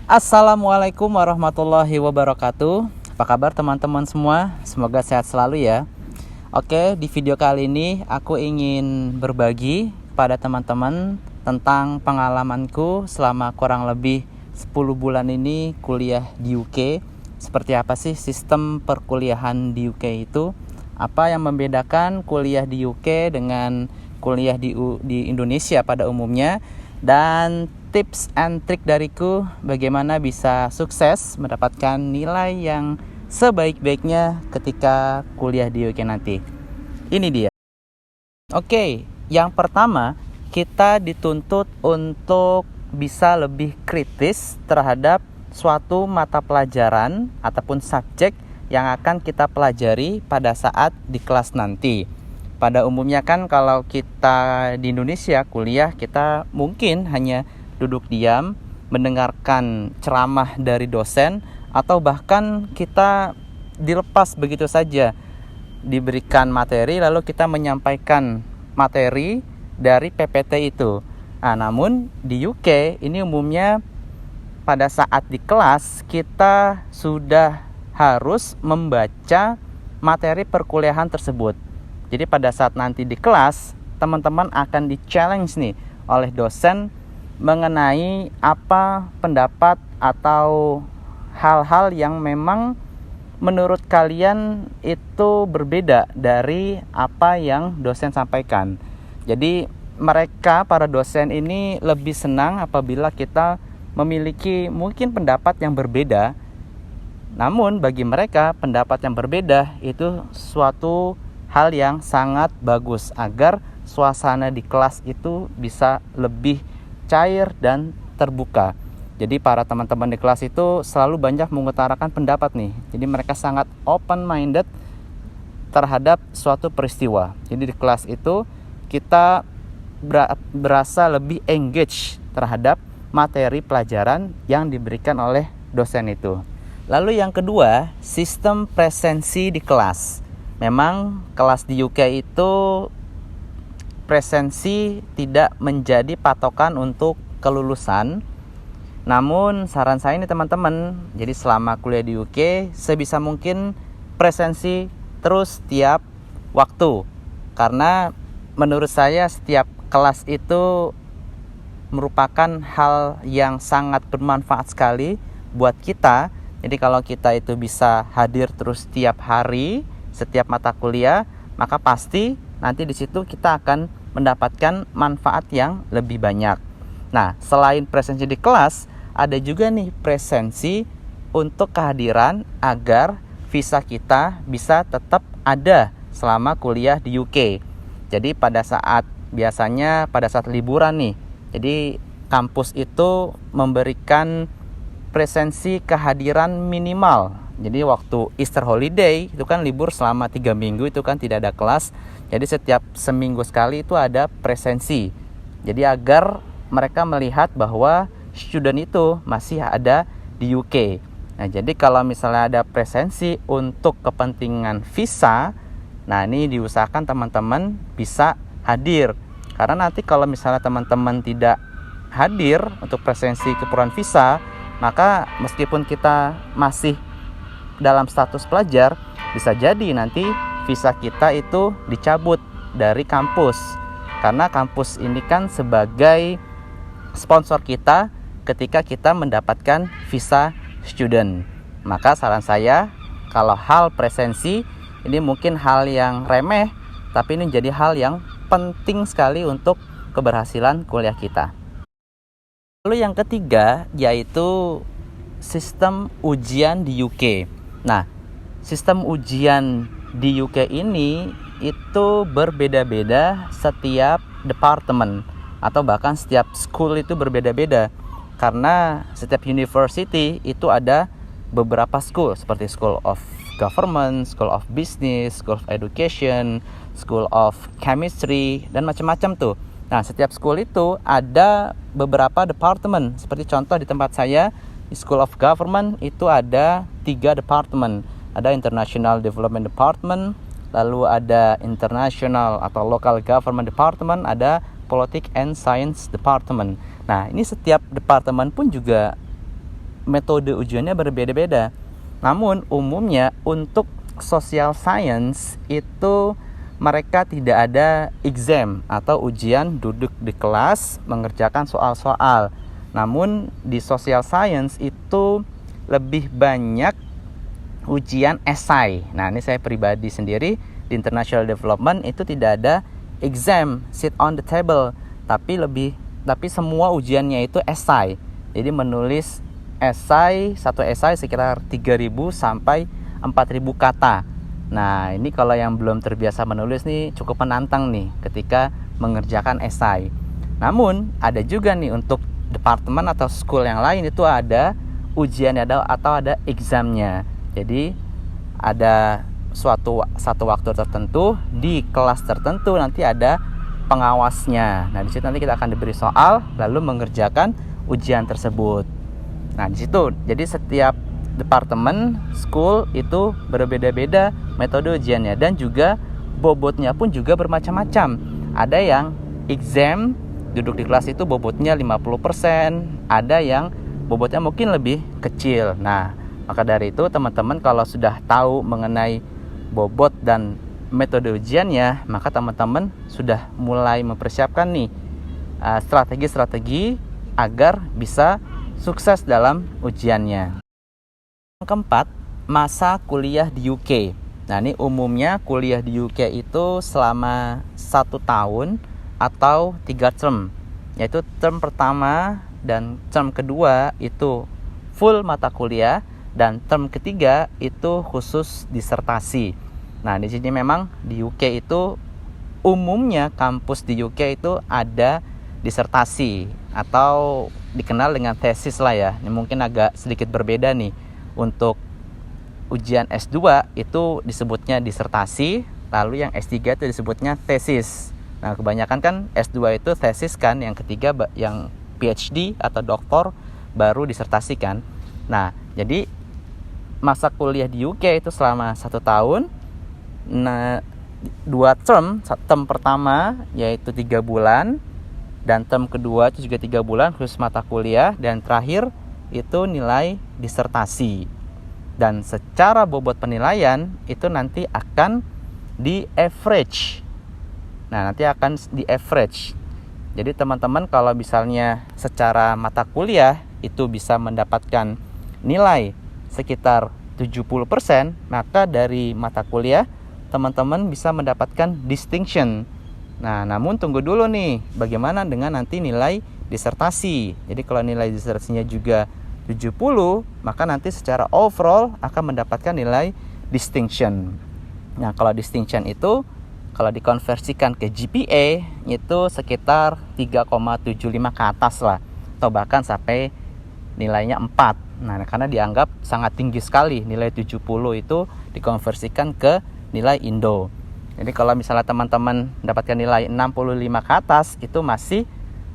Assalamualaikum warahmatullahi wabarakatuh. Apa kabar teman-teman semua? Semoga sehat selalu ya. Oke, di video kali ini aku ingin berbagi pada teman-teman tentang pengalamanku selama kurang lebih 10 bulan ini kuliah di UK. Seperti apa sih sistem perkuliahan di UK itu? Apa yang membedakan kuliah di UK dengan kuliah di Indonesia pada umumnya? Dan tips and trik dariku bagaimana bisa sukses mendapatkan nilai yang sebaik-baiknya ketika kuliah di UK nanti. Ini dia. Oke, yang pertama kita dituntut untuk bisa lebih kritis terhadap suatu mata pelajaran ataupun subjek yang akan kita pelajari pada saat di kelas nanti. Pada umumnya kan kalau kita di Indonesia kuliah, kita mungkin hanya duduk diam mendengarkan ceramah dari dosen, atau bahkan kita dilepas begitu saja, diberikan materi lalu kita menyampaikan materi dari PPT itu. Namun di UK ini umumnya pada saat di kelas kita sudah harus membaca materi perkuliahan tersebut. Jadi pada saat nanti di kelas, teman-teman akan di-challenge nih oleh dosen mengenai apa pendapat atau hal-hal yang memang menurut kalian itu berbeda dari apa yang dosen sampaikan. Jadi mereka, para dosen ini lebih senang apabila kita memiliki mungkin pendapat yang berbeda. Namun bagi mereka pendapat yang berbeda itu suatu hal yang sangat bagus agar suasana di kelas itu bisa lebih cair dan terbuka. Jadi para teman-teman di kelas itu selalu banyak mengutarakan pendapat nih. Jadi mereka sangat open minded terhadap suatu peristiwa. Jadi di kelas itu kita berasa lebih engage terhadap materi pelajaran yang diberikan oleh dosen itu. Lalu yang kedua, sistem presensi di kelas. Memang kelas di UK itu presensi tidak menjadi patokan untuk kelulusan. Namun saran saya nih teman-teman, jadi selama kuliah di UK sebisa mungkin presensi terus tiap waktu. Karena menurut saya setiap kelas itu merupakan hal yang sangat bermanfaat sekali buat kita. Jadi kalau kita itu bisa hadir terus tiap hari, setiap mata kuliah, maka pasti nanti di situ kita akan mendapatkan manfaat yang lebih banyak. Nah, selain presensi di kelas, ada juga nih presensi untuk kehadiran agar visa kita bisa tetap ada selama kuliah di UK. Jadi biasanya pada saat liburan nih, jadi kampus itu memberikan presensi kehadiran minimal. Jadi waktu Easter holiday itu kan libur selama 3 minggu, itu kan tidak ada kelas. Jadi setiap seminggu sekali itu ada presensi. Jadi agar mereka melihat bahwa student itu masih ada di UK. Nah, jadi kalau misalnya ada presensi untuk kepentingan visa, nah ini diusahakan teman-teman bisa hadir. Karena nanti kalau misalnya teman-teman tidak hadir untuk presensi keperluan visa, maka meskipun kita masih dalam status pelajar, bisa jadi nanti visa kita itu dicabut dari kampus. Karena kampus ini kan sebagai sponsor kita ketika kita mendapatkan visa student. Maka saran saya, kalau hal presensi ini mungkin hal yang remeh, tapi ini jadi hal yang penting sekali untuk keberhasilan kuliah kita. Lalu yang ketiga yaitu sistem ujian di UK. Nah, sistem ujian di UK ini itu berbeda-beda setiap departemen atau bahkan setiap school itu berbeda-beda. Karena setiap university itu ada beberapa school seperti School of Government, School of Business, School of Education, School of Chemistry, dan macam-macam tuh. Nah, setiap school itu ada beberapa departemen. Seperti contoh di tempat saya, di School of Government itu ada 3 departemen. Ada International Development Department, lalu ada International atau Local Government Department, ada Politics and Science Department. Nah, ini setiap departemen pun juga metode ujiannya berbeda-beda. Namun umumnya untuk social science itu mereka tidak ada exam atau ujian duduk di kelas mengerjakan soal-soal. Namun di social science itu lebih banyak ujian esai. Nah, ini saya pribadi sendiri di international development itu tidak ada exam sit on the table, tapi semua ujiannya itu esai. Jadi menulis satu esai sekitar 3.000 sampai 4.000 kata. Nah, ini kalau yang belum terbiasa menulis nih cukup menantang nih ketika mengerjakan esai. Namun ada juga nih untuk departemen atau school yang lain itu ada ujiannya atau ada examnya. Jadi ada satu waktu tertentu di kelas tertentu nanti ada pengawasnya. Nah, di situ nanti kita akan diberi soal lalu mengerjakan ujian tersebut. Nah, di situ jadi setiap departemen school itu berbeda-beda metode ujiannya dan juga bobotnya pun juga bermacam-macam. Ada yang exam duduk di kelas itu bobotnya 50%, ada yang bobotnya mungkin lebih kecil. Nah, maka dari itu teman-teman kalau sudah tahu mengenai bobot dan metode ujiannya, maka teman-teman sudah mulai mempersiapkan nih strategi-strategi agar bisa sukses dalam ujiannya. Yang keempat, masa kuliah di UK. Nah, ini umumnya kuliah di UK itu selama 1 tahun atau 3 term, yaitu term pertama dan term kedua itu full mata kuliah dan term ketiga itu khusus disertasi. Nah, di sini memang di UK itu umumnya kampus di UK itu ada disertasi atau dikenal dengan tesis lah ya. Ini mungkin agak sedikit berbeda nih. Untuk ujian S2 itu disebutnya disertasi, lalu yang S3 itu disebutnya tesis. Nah, kebanyakan kan S2 itu tesis kan, yang ketiga yang PhD atau doktor baru disertasi kan. Nah, jadi masa kuliah di UK itu selama 1 tahun. Nah, 2 term pertama yaitu 3 bulan dan term kedua itu juga 3 bulan khusus mata kuliah, dan terakhir itu nilai disertasi. Dan secara bobot penilaian itu nanti akan di average. Nah, nanti akan di average. Jadi teman-teman kalau misalnya secara mata kuliah itu bisa mendapatkan nilai sekitar 70%, maka dari mata kuliah teman-teman bisa mendapatkan distinction. Nah, namun tunggu dulu nih, bagaimana dengan nanti nilai disertasi. Jadi kalau nilai disertasinya juga 70, maka nanti secara overall akan mendapatkan nilai distinction. Nah, kalau distinction itu kalau dikonversikan ke GPA itu sekitar 3,75 ke atas lah, atau bahkan sampai nilainya 4. Nah, karena dianggap sangat tinggi sekali nilai 70 itu dikonversikan ke nilai Indo. Jadi kalau misalnya teman-teman mendapatkan nilai 65 ke atas, itu masih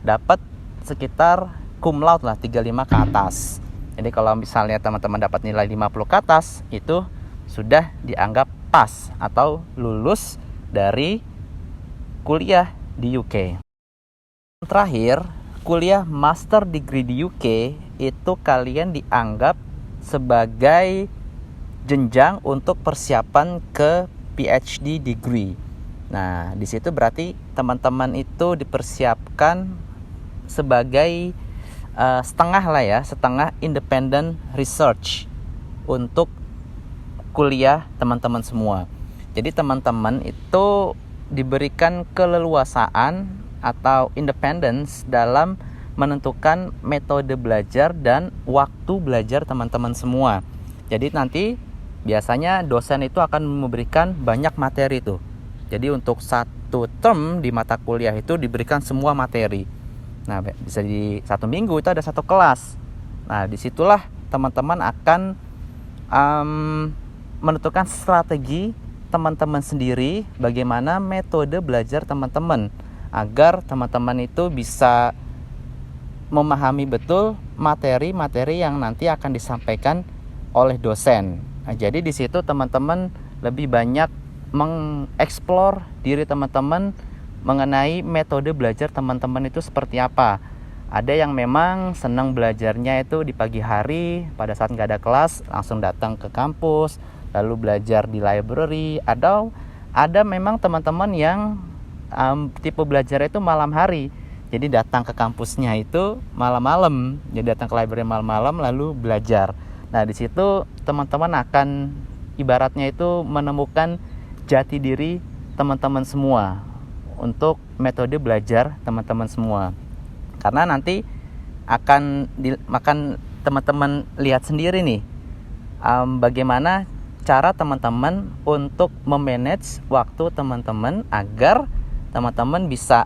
dapat sekitar cum laude lah, 35 ke atas. Jadi kalau misalnya teman-teman dapat nilai 50 ke atas, itu sudah dianggap pas atau lulus dari kuliah di UK. Terakhir, kuliah master degree di UK itu kalian dianggap sebagai jenjang untuk persiapan ke PhD degree. Nah, di situ berarti teman-teman itu dipersiapkan sebagai setengah lah ya, setengah independent research untuk kuliah teman-teman semua. Jadi teman-teman itu diberikan keleluasaan atau independence dalam menentukan metode belajar dan waktu belajar teman-teman semua. Jadi nanti biasanya dosen itu akan memberikan banyak materi tuh. Jadi untuk 1 term di mata kuliah itu diberikan semua materi. Nah, bisa di 1 minggu itu ada 1 kelas. Nah, disitulah teman-teman akan menentukan strategi teman-teman sendiri, bagaimana metode belajar teman-teman agar teman-teman itu bisa memahami betul materi-materi yang nanti akan disampaikan oleh dosen. Nah, jadi di situ teman-teman lebih banyak mengeksplor diri teman-teman mengenai metode belajar teman-teman itu seperti apa. Ada yang memang senang belajarnya itu di pagi hari, pada saat nggak ada kelas langsung datang ke kampus, lalu belajar di library. Ada memang teman-teman yang tipe belajar itu malam hari, jadi datang ke kampusnya itu malam-malam, jadi datang ke library malam-malam lalu belajar. Nah di situ teman-teman akan ibaratnya itu menemukan jati diri teman-teman semua untuk metode belajar teman-teman semua. Karena nanti akan teman-teman lihat sendiri nih, bagaimana cara teman-teman untuk memanage waktu teman-teman agar teman-teman bisa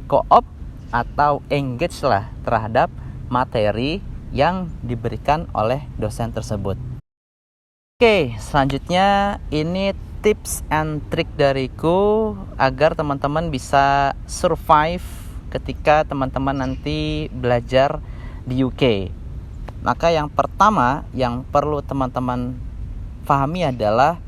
co-op atau engage lah terhadap materi yang diberikan oleh dosen tersebut. Oke, selanjutnya ini tips and trick dariku agar teman-teman bisa survive ketika teman-teman nanti belajar di UK. Maka yang pertama yang perlu teman-teman pahami adalah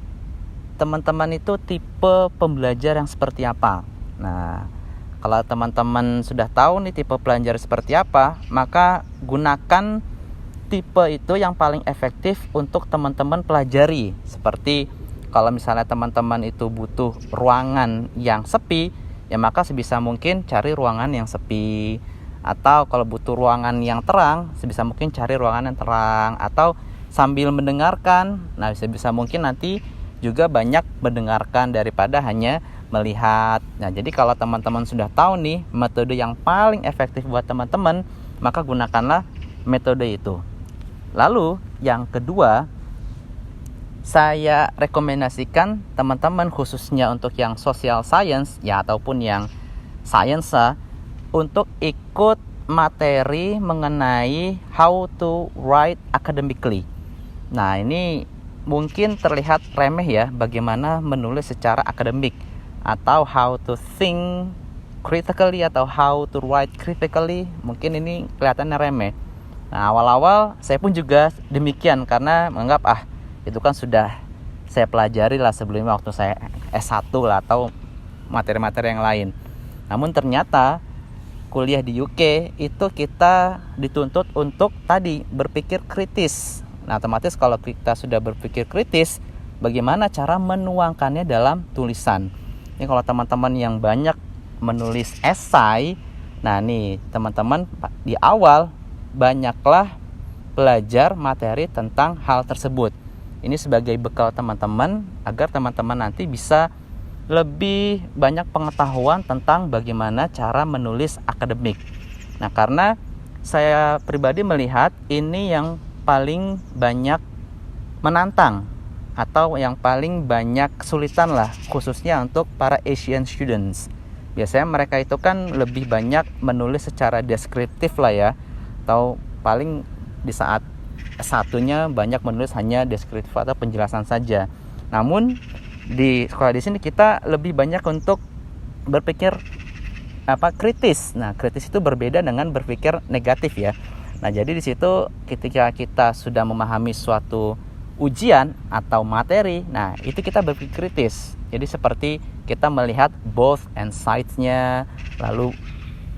teman-teman itu tipe pembelajar yang seperti apa. Nah, kalau teman-teman sudah tahu nih tipe pelajar seperti apa, maka gunakan tipe itu yang paling efektif untuk teman-teman pelajari. Seperti kalau misalnya teman-teman itu butuh ruangan yang sepi, ya maka sebisa mungkin cari ruangan yang sepi. Atau kalau butuh ruangan yang terang, sebisa mungkin cari ruangan yang terang. Atau sambil mendengarkan, nah sebisa mungkin nanti juga banyak mendengarkan daripada hanya melihat. Nah jadi kalau teman-teman sudah tahu nih metode yang paling efektif buat teman-teman, maka gunakanlah metode itu. Lalu yang kedua, saya rekomendasikan teman-teman khususnya untuk yang social science ya ataupun yang science untuk ikut materi mengenai how to write academically. Nah, ini mungkin terlihat remeh ya, bagaimana menulis secara akademik atau how to think critically atau how to write critically. Mungkin ini kelihatannya remeh. Nah, awal-awal saya pun juga demikian karena menganggap itu kan sudah saya pelajari lah sebelumnya waktu saya S1 lah atau materi-materi yang lain. Namun ternyata kuliah di UK itu kita dituntut untuk tadi berpikir kritis. Nah, otomatis kalau kita sudah berpikir kritis, bagaimana cara menuangkannya dalam tulisan. Ini kalau teman-teman yang banyak menulis esai, nah nih teman-teman di awal banyaklah belajar materi tentang hal tersebut. Ini sebagai bekal teman-teman agar teman-teman nanti bisa lebih banyak pengetahuan tentang bagaimana cara menulis akademik. Nah, karena saya pribadi melihat ini yang paling banyak menantang atau yang paling banyak kesulitan lah, khususnya untuk para Asian students. Biasanya mereka itu kan lebih banyak menulis secara deskriptif lah ya, atau paling di saat satunya banyak menulis hanya deskriptif atau penjelasan saja. Namun di sekolah di sini kita lebih banyak untuk berpikir kritis. Nah, kritis itu berbeda dengan berpikir negatif ya. Nah, jadi di situ ketika kita sudah memahami suatu ujian atau materi, nah itu kita berpikir kritis. Jadi seperti kita melihat both and sides-nya, lalu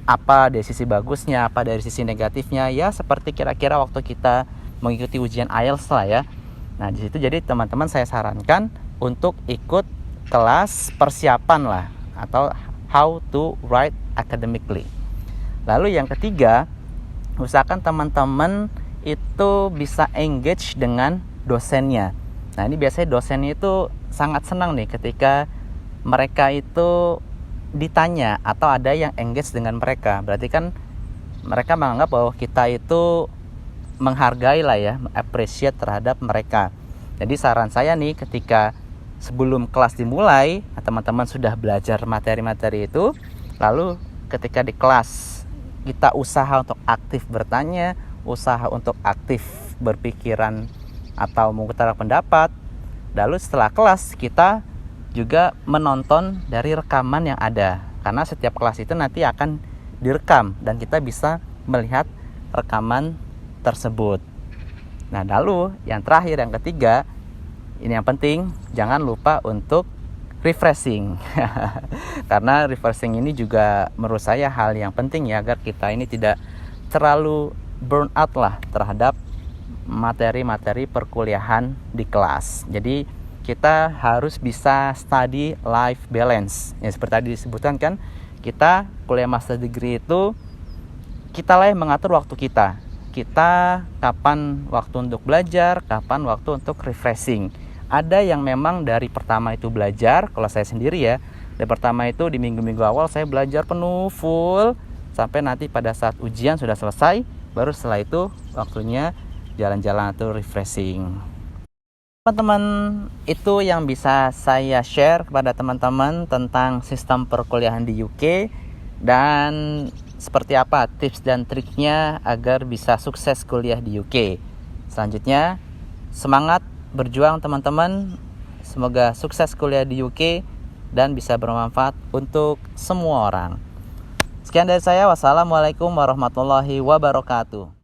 apa dari sisi bagusnya, apa dari sisi negatifnya, ya seperti kira-kira waktu kita mengikuti ujian IELTS lah ya. Nah di situ jadi teman-teman saya sarankan untuk ikut kelas persiapan lah atau how to write academically. Lalu yang ketiga, usahakan teman-teman itu bisa engage dengan dosennya. Nah ini biasanya dosennya itu sangat senang nih ketika mereka itu ditanya atau ada yang engage dengan mereka. Berarti kan mereka menganggap bahwa kita itu menghargai lah ya, appreciate terhadap mereka. Jadi saran saya nih ketika sebelum kelas dimulai, teman-teman sudah belajar materi-materi itu, lalu ketika di kelas kita usaha untuk aktif bertanya, usaha untuk aktif berpikiran atau mengutarakan pendapat. Lalu setelah kelas kita juga menonton dari rekaman yang ada, karena setiap kelas itu nanti akan direkam dan kita bisa melihat rekaman tersebut. Nah lalu yang terakhir, yang ketiga, ini yang penting, jangan lupa untuk refreshing. Karena refreshing ini juga menurut saya hal yang penting ya, agar kita ini tidak terlalu burn out lah terhadap materi-materi perkuliahan di kelas. Jadi kita harus bisa study life balance. Ya seperti tadi disebutkan kan, kita kuliah master degree itu kita lah yang mengatur waktu kita. Kita kapan waktu untuk belajar, kapan waktu untuk refreshing. Ada yang memang dari pertama itu belajar, kalau saya sendiri ya, dari pertama itu di minggu-minggu awal saya belajar penuh full sampai nanti pada saat ujian sudah selesai, baru setelah itu waktunya jalan-jalan atau refreshing. Teman-teman, itu yang bisa saya share kepada teman-teman tentang sistem perkuliahan di UK dan seperti apa tips dan triknya agar bisa sukses kuliah di UK. Selanjutnya, semangat berjuang teman-teman. Semoga sukses kuliah di UK dan bisa bermanfaat untuk semua orang. Sekian dari saya. Wassalamualaikum warahmatullahi wabarakatuh.